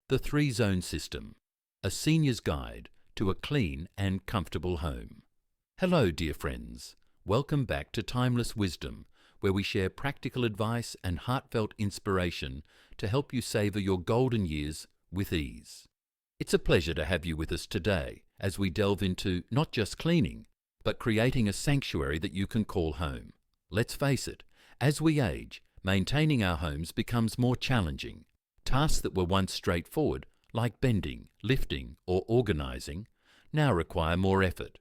The Three-Zone System, a senior's guide to a clean and comfortable home. Hello, dear friends. Welcome back to Timeless Wisdom, where we share practical advice and heartfelt inspiration to help you savor your golden years with ease. It's a pleasure to have you with us today as we delve into not just cleaning, but creating a sanctuary that you can call home. Let's face it, as we age, maintaining our homes becomes more challenging. Tasks that were once straightforward, like bending, lifting, or organizing, now require more effort.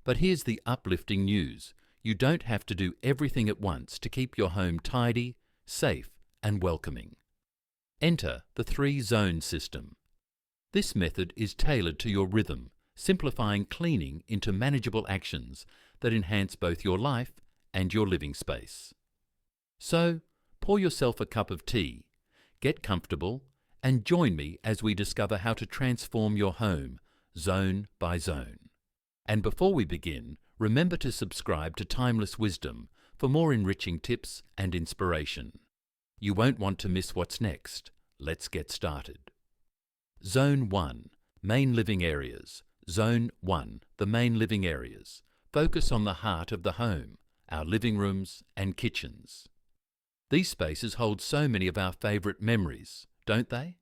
But here's the uplifting news. You don't have to do everything at once to keep your home tidy, safe, and welcoming. Enter the Three-Zone System. This method is tailored to your rhythm, simplifying cleaning into manageable actions that enhance both your life and your living space. So, pour yourself a cup of tea, get comfortable, and join me as we discover how to transform your home, zone by zone. And before we begin, remember to subscribe to Timeless Wisdom for more enriching tips and inspiration. You won't want to miss what's next. Let's get started. Zone 1. Main living areas. Zone 1. The main living areas. Focus on the heart of the home, our living rooms and kitchens. These spaces hold so many of our favourite memories, don't they?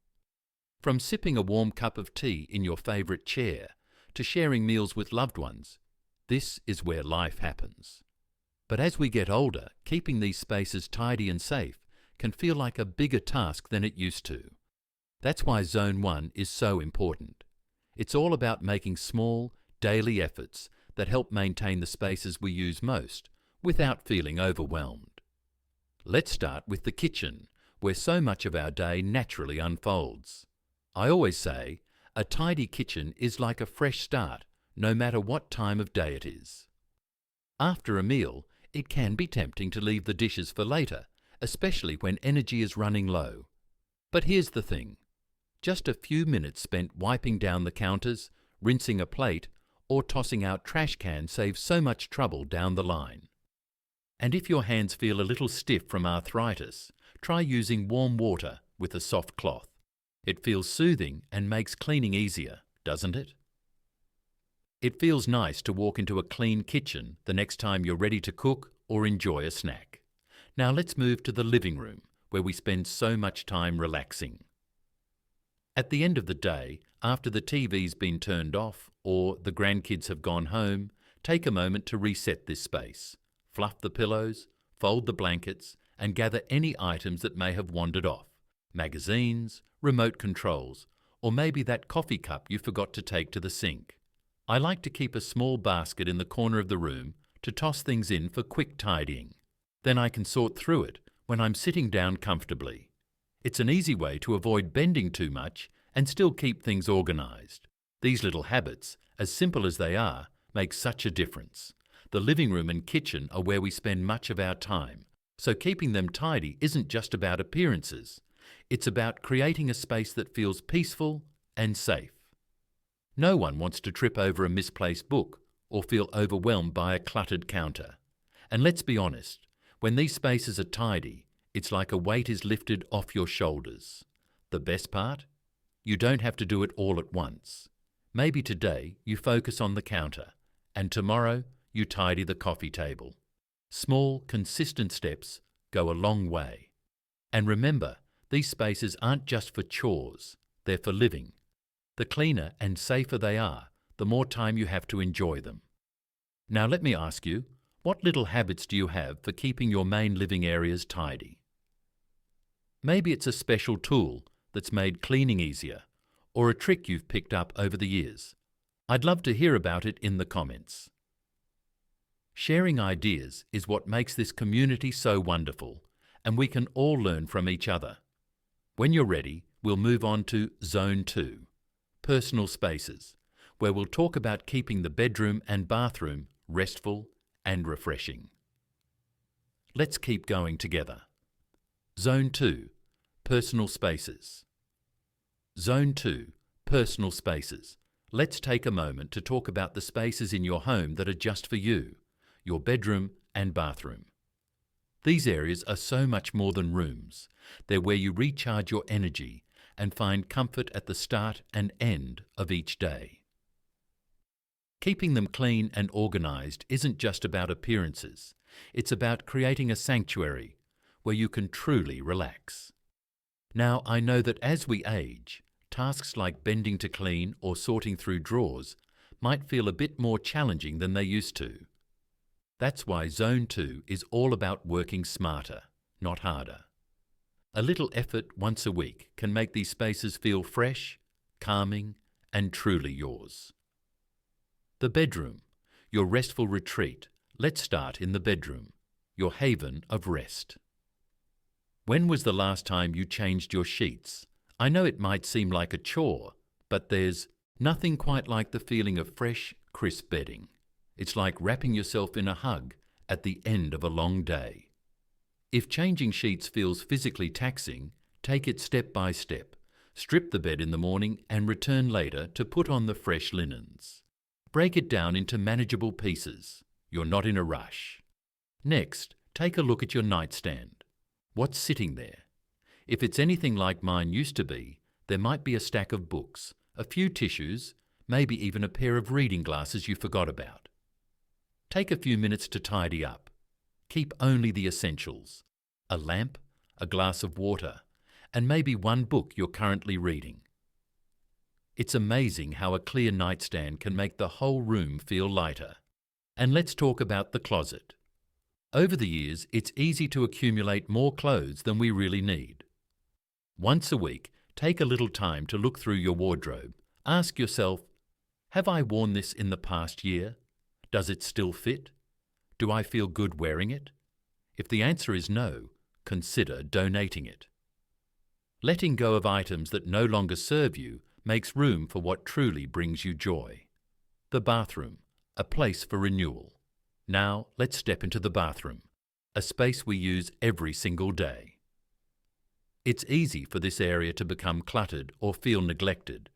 From sipping a warm cup of tea in your favourite chair to sharing meals with loved ones, this is where life happens. But as we get older, keeping these spaces tidy and safe can feel like a bigger task than it used to. That's why Zone 1 is so important. It's all about making small, daily efforts that help maintain the spaces we use most without feeling overwhelmed. Let's start with the kitchen, where so much of our day naturally unfolds. I always say, a tidy kitchen is like a fresh start, no matter what time of day it is. After a meal, it can be tempting to leave the dishes for later, especially when energy is running low. But here's the thing. Just a few minutes spent wiping down the counters, rinsing a plate, or tossing out trash cans saves so much trouble down the line. And if your hands feel a little stiff from arthritis, try using warm water with a soft cloth. It feels soothing and makes cleaning easier, doesn't it? It feels nice to walk into a clean kitchen the next time you're ready to cook or enjoy a snack. Now let's move to the living room, where we spend so much time relaxing. At the end of the day, after the TV's been turned off or the grandkids have gone home, take a moment to reset this space. Fluff the pillows, fold the blankets, and gather any items that may have wandered off. Magazines, remote controls, or maybe that coffee cup you forgot to take to the sink. I like to keep a small basket in the corner of the room to toss things in for quick tidying. Then I can sort through it when I'm sitting down comfortably. It's an easy way to avoid bending too much and still keep things organized. These little habits, as simple as they are, make such a difference. The living room and kitchen are where we spend much of our time, so keeping them tidy isn't just about appearances. It's about creating a space that feels peaceful and safe. No one wants to trip over a misplaced book or feel overwhelmed by a cluttered counter. And let's be honest, when these spaces are tidy, it's like a weight is lifted off your shoulders. The best part? You don't have to do it all at once. Maybe today you focus on the counter, and tomorrow you tidy the coffee table. Small, consistent steps go a long way. And remember, these spaces aren't just for chores, they're for living. The cleaner and safer they are, the more time you have to enjoy them. Now let me ask you, what little habits do you have for keeping your main living areas tidy? Maybe it's a special tool that's made cleaning easier, or a trick you've picked up over the years. I'd love to hear about it in the comments. Sharing ideas is what makes this community so wonderful, and we can all learn from each other. When you're ready, we'll move on to Zone 2, Personal Spaces, where we'll talk about keeping the bedroom and bathroom restful and refreshing. Let's keep going together. Zone 2, Personal Spaces. Zone 2, Personal Spaces. Let's take a moment to talk about the spaces in your home that are just for you, your bedroom and bathroom. These areas are so much more than rooms. They're where you recharge your energy and find comfort at the start and end of each day. Keeping them clean and organised isn't just about appearances, it's about creating a sanctuary where you can truly relax. Now, I know that as we age, tasks like bending to clean or sorting through drawers might feel a bit more challenging than they used to. That's why Zone 2 is all about working smarter, not harder. A little effort once a week can make these spaces feel fresh, calming, and truly yours. The bedroom, your restful retreat. Let's start in the bedroom, your haven of rest. When was the last time you changed your sheets? I know it might seem like a chore, but there's nothing quite like the feeling of fresh, crisp bedding. It's like wrapping yourself in a hug at the end of a long day. If changing sheets feels physically taxing, take it step by step. Strip the bed in the morning and return later to put on the fresh linens. Break it down into manageable pieces. You're not in a rush. Next, take a look at your nightstand. What's sitting there? If it's anything like mine used to be, there might be a stack of books, a few tissues, maybe even a pair of reading glasses you forgot about. Take a few minutes to tidy up. Keep only the essentials: a lamp, a glass of water, and maybe one book you're currently reading. It's amazing how a clear nightstand can make the whole room feel lighter. And let's talk about the closet. Over the years, it's easy to accumulate more clothes than we really need. Once a week, take a little time to look through your wardrobe. Ask yourself, have I worn this in the past year? Does it still fit? Do I feel good wearing it? If the answer is no, consider donating it. Letting go of items that no longer serve you makes room for what truly brings you joy. The bathroom, a place for renewal. Now let's step into the bathroom, a space we use every single day. It's easy for this area to become cluttered or feel neglected,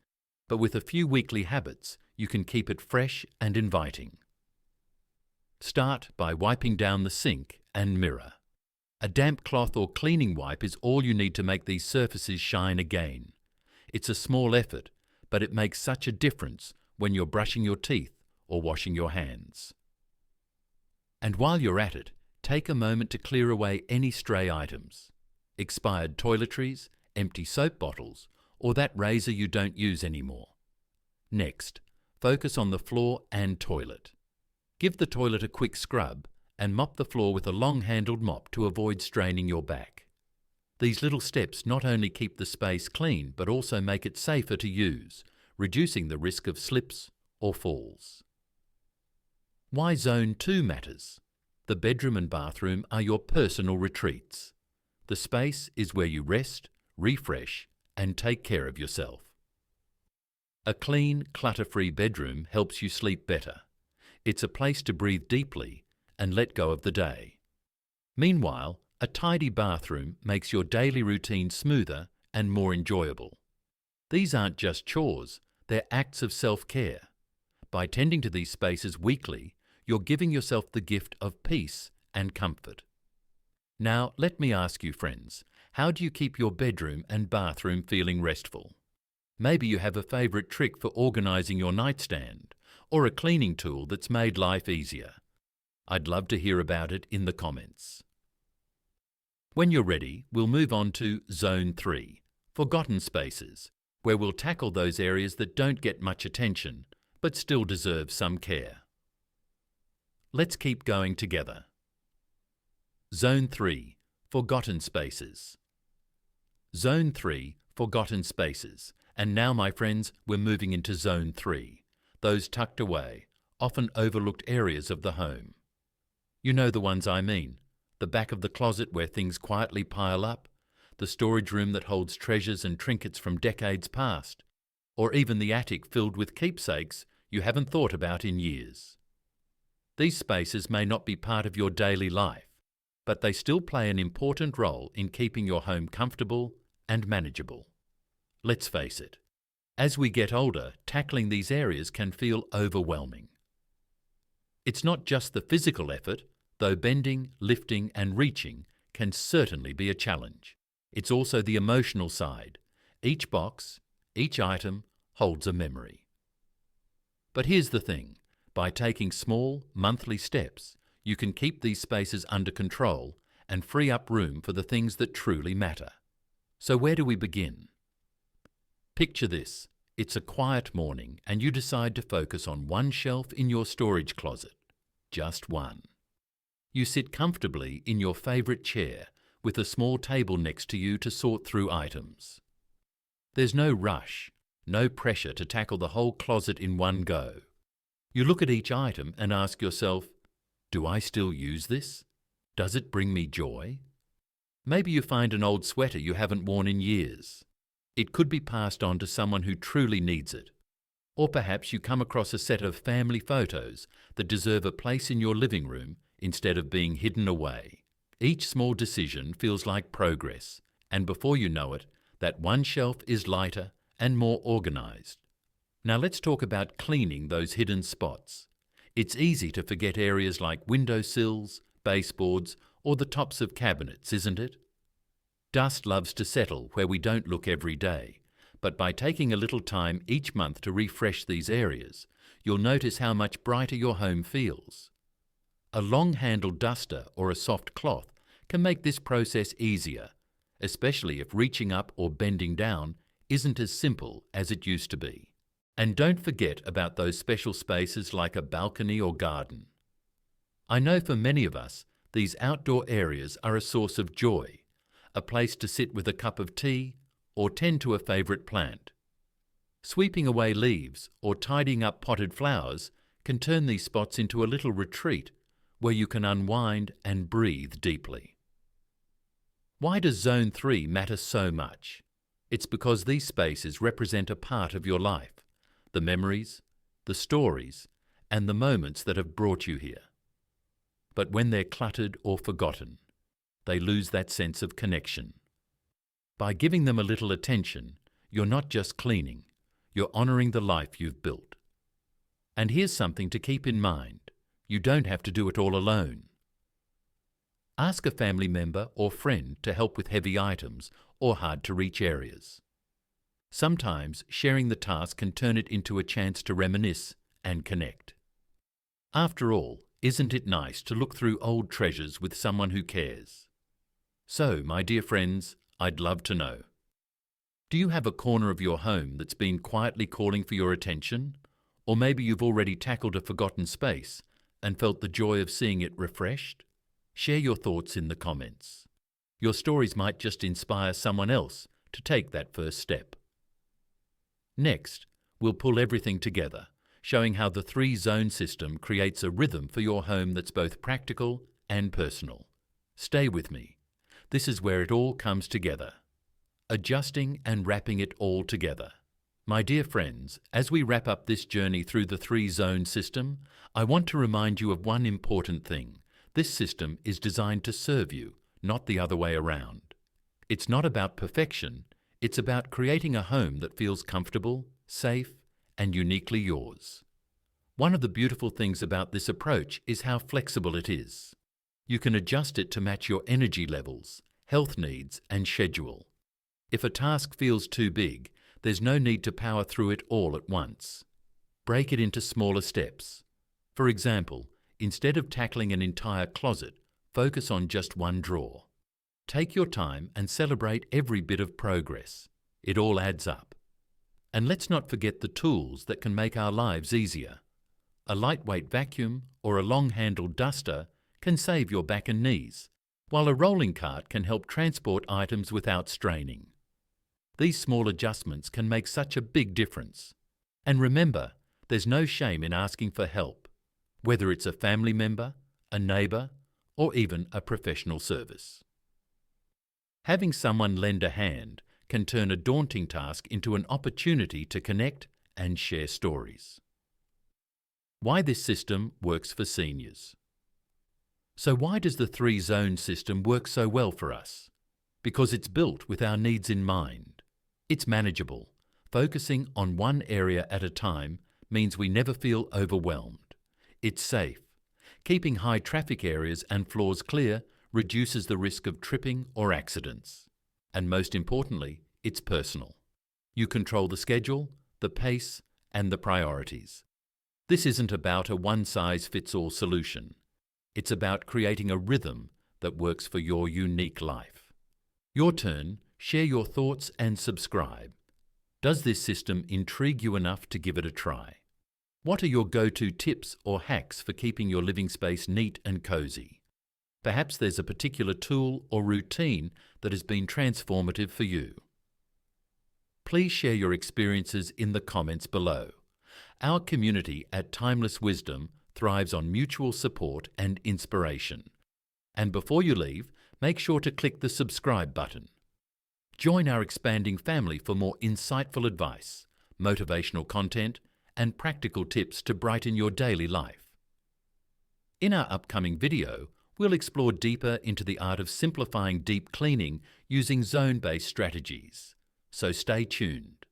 but with a few weekly habits, you can keep it fresh and inviting. Start by wiping down the sink and mirror. A damp cloth or cleaning wipe is all you need to make these surfaces shine again. It's a small effort, but it makes such a difference when you're brushing your teeth or washing your hands. And while you're at it, take a moment to clear away any stray items. Expired toiletries, empty soap bottles, or that razor you don't use anymore. Next, focus on the floor and toilet. Give the toilet a quick scrub and mop the floor with a long-handled mop to avoid straining your back. These little steps not only keep the space clean but also make it safer to use, reducing the risk of slips or falls. Why Zone 2 matters. The bedroom and bathroom are your personal retreats. The space is where you rest, refresh, and take care of yourself. A clean, clutter-free bedroom helps you sleep better. It's a place to breathe deeply and let go of the day. Meanwhile, a tidy bathroom makes your daily routine smoother and more enjoyable. These aren't just chores, they're acts of self-care. By tending to these spaces weekly, you're giving yourself the gift of peace and comfort. Now, let me ask you, friends, how do you keep your bedroom and bathroom feeling restful? Maybe you have a favourite trick for organising your nightstand, or a cleaning tool that's made life easier. I'd love to hear about it in the comments. When you're ready, we'll move on to Zone 3, Forgotten Spaces, where we'll tackle those areas that don't get much attention, but still deserve some care. Let's keep going together. Zone 3, Forgotten Spaces. Zone 3, Forgotten Spaces. And now, my friends, we're moving into Zone 3, those tucked away, often overlooked areas of the home. You know the ones I mean. The back of the closet where things quietly pile up, the storage room that holds treasures and trinkets from decades past, or even the attic filled with keepsakes you haven't thought about in years. These spaces may not be part of your daily life, but they still play an important role in keeping your home comfortable and manageable. Let's face it, as we get older, tackling these areas can feel overwhelming. It's not just the physical effort, though bending, lifting and reaching can certainly be a challenge. It's also the emotional side, Each box, each item holds a memory. But here's the thing. By taking small, monthly steps, you can keep these spaces under control and free up room for the things that truly matter. So where do we begin? Picture this. It's a quiet morning and you decide to focus on one shelf in your storage closet. Just one. You sit comfortably in your favourite chair with a small table next to you to sort through items. There's no rush, no pressure to tackle the whole closet in one go. You look at each item and ask yourself, do I still use this? Does it bring me joy? Maybe you find an old sweater you haven't worn in years. It could be passed on to someone who truly needs it. Or perhaps you come across a set of family photos that deserve a place in your living room instead of being hidden away. Each small decision feels like progress, and before you know it, that one shelf is lighter and more organised. Now let's talk about cleaning those hidden spots. It's easy to forget areas like windowsills, baseboards, or the tops of cabinets, isn't it? Dust loves to settle where we don't look every day, but by taking a little time each month to refresh these areas, you'll notice how much brighter your home feels. A long-handled duster or a soft cloth can make this process easier, especially if reaching up or bending down isn't as simple as it used to be. And don't forget about those special spaces like a balcony or garden. I know for many of us, these outdoor areas are a source of joy, a place to sit with a cup of tea or tend to a favourite plant. Sweeping away leaves or tidying up potted flowers can turn these spots into a little retreat where you can unwind and breathe deeply. Why does Zone 3 matter so much? It's because these spaces represent a part of your life, the memories, the stories, and the moments that have brought you here. But when they're cluttered or forgotten, they lose that sense of connection. By giving them a little attention, you're not just cleaning, you're honouring the life you've built. And here's something to keep in mind. You don't have to do it all alone. Ask a family member or friend to help with heavy items or hard-to-reach areas. Sometimes sharing the task can turn it into a chance to reminisce and connect. After all, isn't it nice to look through old treasures with someone who cares? So, my dear friends, I'd love to know. Do you have a corner of your home that's been quietly calling for your attention? Or maybe you've already tackled a forgotten space and felt the joy of seeing it refreshed? Share your thoughts in the comments. Your stories might just inspire someone else to take that first step. Next, we'll pull everything together, showing how the 3-zone system creates a rhythm for your home that's both practical and personal. Stay with me. This is where it all comes together. Adjusting and wrapping it all together. My dear friends, as we wrap up this journey through the 3-zone system, I want to remind you of one important thing. This system is designed to serve you, not the other way around. It's not about perfection, it's about creating a home that feels comfortable, safe, and uniquely yours. One of the beautiful things about this approach is how flexible it is. You can adjust it to match your energy levels, health needs, and schedule. If a task feels too big, there's no need to power through it all at once. Break it into smaller steps. For example, instead of tackling an entire closet, focus on just one drawer. Take your time and celebrate every bit of progress. It all adds up. And let's not forget the tools that can make our lives easier. A lightweight vacuum or a long-handled duster can save your back and knees, while a rolling cart can help transport items without straining. These small adjustments can make such a big difference. And remember, there's no shame in asking for help, whether it's a family member, a neighbour, or even a professional service. Having someone lend a hand can turn a daunting task into an opportunity to connect and share stories. Why this system works for seniors. So why does the 3-zone system work so well for us? Because it's built with our needs in mind. It's manageable. Focusing on one area at a time means we never feel overwhelmed. It's safe. Keeping high traffic areas and floors clear reduces the risk of tripping or accidents. And most importantly, it's personal. You control the schedule, the pace, and the priorities. This isn't about a one-size-fits-all solution. It's about creating a rhythm that works for your unique life. Your turn, share your thoughts and subscribe. Does this system intrigue you enough to give it a try? What are your go-to tips or hacks for keeping your living space neat and cozy? Perhaps there's a particular tool or routine that has been transformative for you. Please share your experiences in the comments below. Our community at Timeless Wisdom thrives on mutual support and inspiration. And before you leave, make sure to click the subscribe button. Join our expanding family for more insightful advice, motivational content, and practical tips to brighten your daily life. In our upcoming video, we'll explore deeper into the art of simplifying deep cleaning using zone-based strategies. So stay tuned.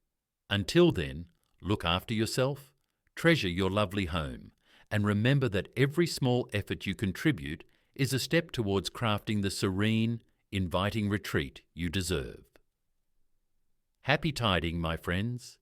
Until then, look after yourself, treasure your lovely home, and remember that every small effort you contribute is a step towards crafting the serene, inviting retreat you deserve. Happy tidying, my friends.